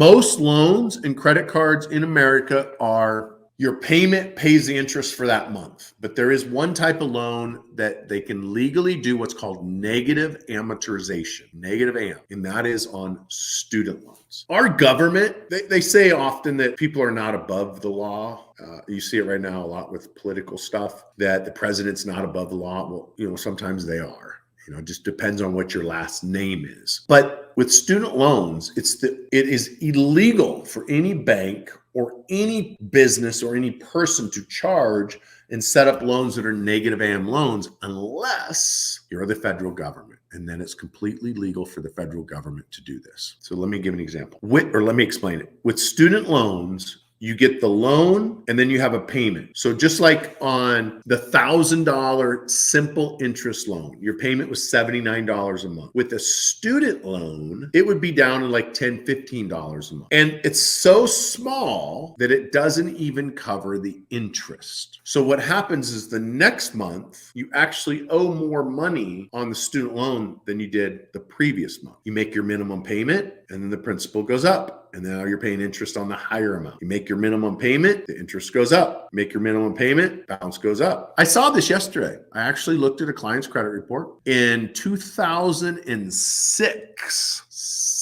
Most loans and credit cards in America are your payment pays the interest for that month. But there is one type of loan that they can legally do what's called negative amortization, negative AM, and that is on student loans. Our government, they say often that people are not above the law. You see it right now a lot with political stuff, that the president's not above the law. Well, sometimes they are. It just depends on what your last name is. But with student loans, it is illegal for any bank or any business or any person to charge and set up loans that are negative AM loans unless you're the federal government. And then it's completely legal for the federal government to do this. So let me give an example. Let me explain it. With student loans, you get the loan and then you have a payment. So just like on the $1,000 simple interest loan, your payment was $79 a month. With a student loan, it would be down to like $10, $15 a month. And it's so small that it doesn't even cover the interest. So what happens is the next month, you actually owe more money on the student loan than you did the previous month. You make your minimum payment and then the principal goes up. And now you're paying interest on the higher amount. You make your minimum payment, the interest goes up. Make your minimum payment, balance goes up. I saw this yesterday. I actually looked at a client's credit report. In 2006,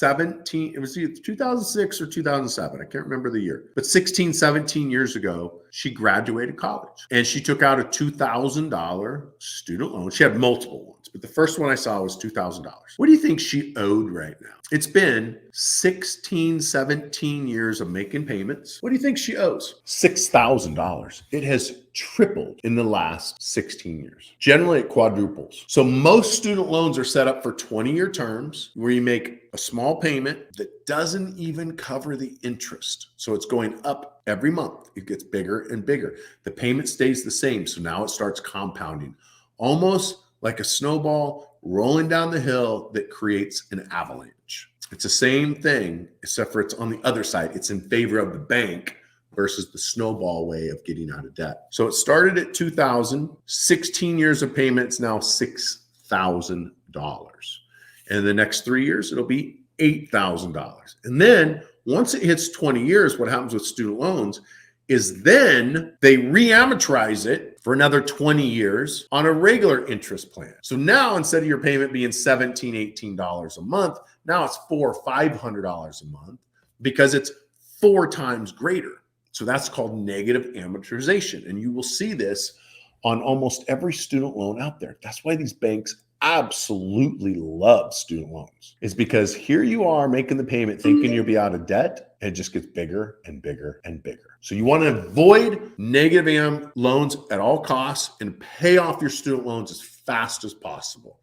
it was either 2006 or 2007. I can't remember the year. But 16, 17 years ago, she graduated college. And she took out a $2,000 student loan. She had multiple ones, but the first one I saw was $2,000. What do you think she owed right now? It's been 16, 17 years of making payments. What do you think she owes? $6,000. It has tripled in the last 16 years. Generally, it quadruples. So most student loans are set up for 20-year terms where you make a small payment that doesn't even cover the interest. So it's going up every month. It gets bigger and bigger. The payment stays the same. So now it starts compounding, almost like a snowball rolling down the hill that creates an avalanche. It's the same thing, except for it's on the other side. It's in favor of the bank versus the snowball way of getting out of debt. So it started at $2,000, 16 years of payments, now $6,000. And in the next 3 years, it'll be $8,000. And then once it hits 20 years, what happens with student loans is then they re-amortize it for another 20 years on a regular interest plan. So now instead of your payment being $17, $18 a month, now it's $400 or $500 a month because it's 4 times greater. So that's called negative amortization. And you will see this on almost every student loan out there. That's why these banks absolutely love student loans. It's because here you are making the payment thinking you'll be out of debt, and it just gets bigger and bigger and bigger. So you want to avoid negative AM loans at all costs and pay off your student loans as fast as possible.